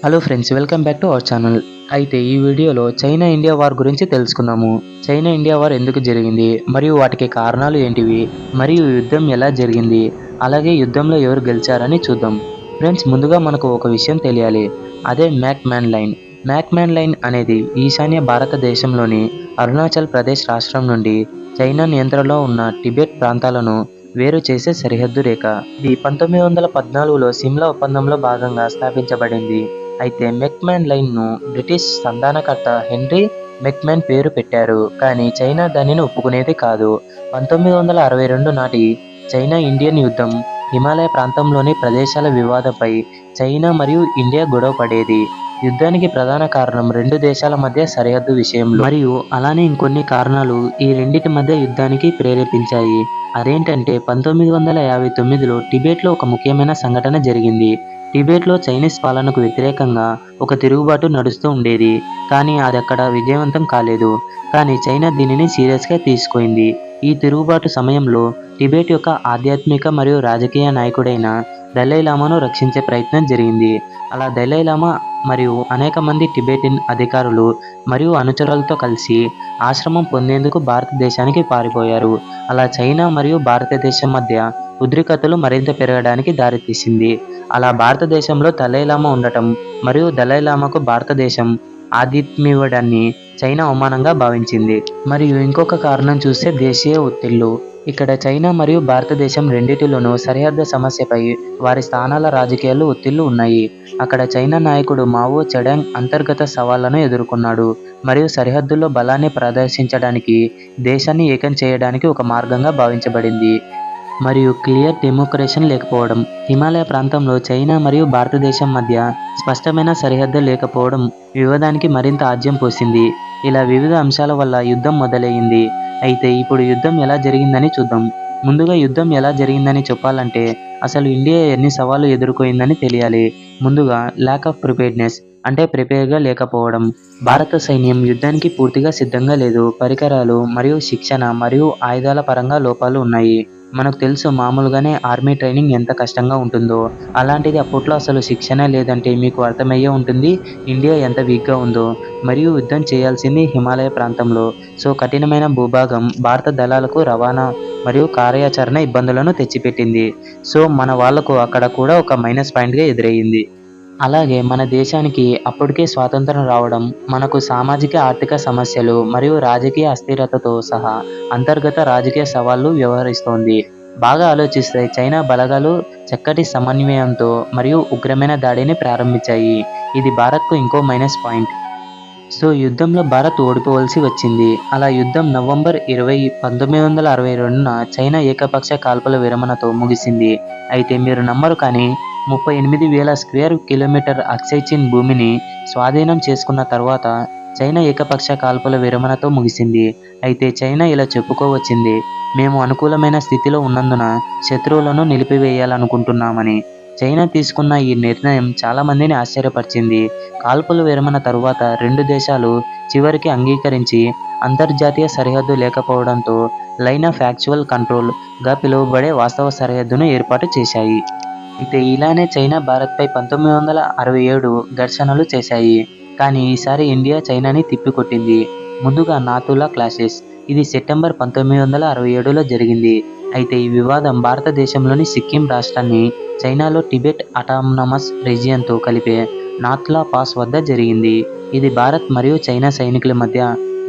Hello friends, welcome back to our channel. అయితే ఈ వీడియోలో చైనా ఇండియా వార్ గురించి తెలుసుకుందాము. చైనా ఇండియా వార్ ఎందుకు జరిగింది, మరియు వాటికి కారణాలు ఏంటివి, మరియు యుద్ధం ఎలా జరిగింది, అలాగే యుద్ధంలో ఎవరు గెలిచారని చూద్దాం. ఫ్రెండ్స్, ముందుగా మనకు ఒక విషయం తెలియాలి. అదే McMahon line. McMahon line అనేది ఈశాన్య భారతదేశంలోని అరుణాచల్ ప్రదేశ్ రాష్ట్రం నుండి చైనా నియంత్రణలో ఉన్న టిబెట్ ప్రాంతాలను వేరు చేసే సరిహద్దు రేఖ. ఇది 1914లో సిమ్లా ఒప్పందంలో భాగంగా స్థాపించబడింది. అయితే మెక్‌మ్యాన్ లైన్‌ను బ్రిటిష్ సంధానకర్త హెన్రీ మెక్‌మ్యాన్ పేరు పెట్టారు, కానీ చైనా దానిని ఒప్పుకునేది కాదు. 1962 నాటి చైనా-ఇండియన్ యుద్ధం హిమాలయ ప్రాంతంలోని ప్రదేశాల వివాదంపై చైనా మరియు ఇండియా గొడవ పడేది. యుద్ధానికి ప్రధాన కారణం రెండు దేశాల మధ్య సరిహద్దు విషయంలో, మరియు అలానే ఇంకొన్ని కారణాలు ఈ రెండిటి మధ్య యుద్ధానికి ప్రేరేపించాయి. అదేంటంటే 1959లో టిబెట్లో ఒక ముఖ్యమైన సంఘటన జరిగింది. టిబెట్లో చైనీస్ పాలనకు వ్యతిరేకంగా ఒక తిరుగుబాటు నడుస్తూ ఉండేది, కానీ అదక్కడ విజయవంతం కాలేదు. కానీ చైనా దీనిని సీరియస్గా తీసుకుంది. ఈ తిరుగుబాటు సమయంలో టిబెట్ యొక్క ఆధ్యాత్మిక మరియు రాజకీయ నాయకుడైన దలైలామాను రక్షించే ప్రయత్నం జరిగింది. అలా దలైలామా మరియు అనేక మంది టిబెటిన్ అధికారులు మరియు అనుచరులతో కలిసి ఆశ్రమం పొందేందుకు భారతదేశానికి పారిపోయారు. అలా చైనా మరియు భారతదేశం మధ్య ఉద్రిక్తతలు మరింత పెరగడానికి దారితీసింది. అలా భారతదేశంలో దలైలామా ఉండటం మరియు దలైలామాకు భారతదేశం ఆతిథ్యమివ్వడాన్ని చైనా అవమానంగా భావించింది. మరియు ఇంకొక కారణం చూస్తే దేశీయ ఒత్తిళ్లు. ఇక్కడ చైనా మరియు భారతదేశం రెండిటిలోనూ సరిహద్దు సమస్యపై వారి స్థానాల రాజకీయాలు ఒత్తిళ్లు ఉన్నాయి. అక్కడ చైనా నాయకుడు మావో చెడాంగ్ అంతర్గత సవాళ్లను ఎదుర్కొన్నాడు మరియు సరిహద్దుల్లో బలాన్ని ప్రదర్శించడానికి దేశాన్ని ఏకం చేయడానికి ఒక మార్గంగా భావించబడింది. మరియు క్లియర్ డెమోక్రసీ లేకపోవడం. హిమాలయ ప్రాంతంలో చైనా మరియు భారతదేశం మధ్య స్పష్టమైన సరిహద్దు లేకపోవడం వివాదానికి మరింత ఆజ్యం పోసింది. ఇలా వివిధ అంశాల వల్ల యుద్ధం మొదలయ్యింది. అయితే ఇప్పుడు యుద్ధం ఎలా జరిగిందని చూద్దాం. ముందుగా యుద్ధం ఎలా జరిగిందని చెప్పాలంటే అసలు ఇండియా ఎన్ని సవాళ్లు ఎదుర్కొందని తెలియాలి. ముందుగా ల్యాక్ ఆఫ్ ప్రిపేర్డ్నెస్, అంటే ప్రిపేర్గా లేకపోవడం. భారత సైన్యం యుద్ధానికి పూర్తిగా సిద్ధంగా లేదు. పరికరాలు మరియు శిక్షణ మరియు ఆయుధాల పరంగా లోపాలు ఉన్నాయి. మనకు తెలుసు, మామూలుగానే ఆర్మీ ట్రైనింగ్ ఎంత కష్టంగా ఉంటుందో, అలాంటిది అప్పట్లో అసలు శిక్షణ లేదంటే మీకు అర్థమయ్యే ఉంటుంది ఇండియా ఎంత వీక్గా ఉందో. మరియు యుద్ధం చేయాల్సింది హిమాలయ ప్రాంతంలో. సో కఠినమైన భూభాగం భారత దళాలకు రవాణా మరియు కార్యాచరణ ఇబ్బందులను తెచ్చిపెట్టింది. సో మన వాళ్లకు అక్కడ కూడా ఒక మైనస్ పాయింట్గా ఎదురయ్యింది. అలాగే మన దేశానికి అప్పటికే స్వాతంత్రం రావడం మనకు సామాజిక ఆర్థిక సమస్యలు మరియు రాజకీయ అస్థిరతతో సహా అంతర్గత రాజకీయ సవాళ్లు వ్యవహరిస్తోంది. బాగా ఆలోచిస్తే చైనా బలగాలు చక్కటి సమన్వయంతో మరియు ఉగ్రమైన దాడిని ప్రారంభించాయి. ఇది భారత్కు ఇంకో మైనస్ పాయింట్. సో యుద్ధంలో భారత్ ఓడిపోవలసి వచ్చింది. అలా యుద్ధం నవంబర్ 20, 1962న చైనా ఏకపక్ష కాల్పుల విరమణతో ముగిసింది. అయితే మీరు నమ్మరు, కానీ 38,000 స్క్వేర్ కిలోమీటర్ అక్సై చిన్ భూమిని స్వాధీనం చేసుకున్న తర్వాత చైనా ఏకపక్ష కాల్పుల విరమణతో ముగిసింది. అయితే చైనా ఇలా చెప్పుకోవచ్చింది, మేము అనుకూలమైన స్థితిలో ఉన్నందున శత్రువులను నిలిపివేయాలనుకుంటున్నామని. చైనా తీసుకున్న ఈ నిర్ణయం చాలా మందిని ఆశ్చర్యపరిచింది. కాల్పుల విరమణ తరువాత రెండు దేశాలు చివరికి అంగీకరించి అంతర్జాతీయ సరిహద్దు లేకపోవడంతో లైన్ ఆఫ్ యాక్చువల్ కంట్రోల్గా పిలువబడే వాస్తవ సరిహద్దును ఏర్పాటు చేశాయి. అయితే ఇలానే చైనా భారత్పై 1967 ఘర్షణలు చేశాయి. కానీ ఈసారి ఇండియా చైనాని తిప్పికొట్టింది. ముందుగా నాతులా క్లాషెస్. ఇది సెప్టెంబర్ 1967లో జరిగింది. అయితే ఈ వివాదం భారతదేశంలోని సిక్కిం రాష్ట్రాన్ని చైనాలో టిబెట్ అటానమస్ రీజియన్తో కలిపే నాత్లా పాస్ వద్ద జరిగింది. ఇది భారత్ మరియు చైనా సైనికుల మధ్య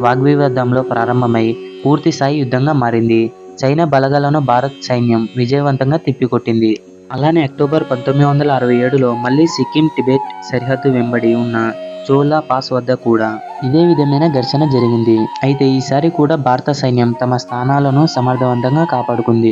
వాగ్వివాదంలో ప్రారంభమై పూర్తిస్థాయి యుద్ధంగా మారింది. చైనా బలగాలను భారత్ సైన్యం విజయవంతంగా తిప్పికొట్టింది. అలానే అక్టోబర్ 1967లో మళ్లీ సిక్కిం టిబెట్ సరిహద్దు వెంబడి ఉన్న చోలా పాస్ వద్ద కూడా ఇదే విధమైన ఘర్షణ జరిగింది. అయితే ఈసారి కూడా భారత సైన్యం తమ స్థానాలను సమర్థవంతంగా కాపాడుకుంది.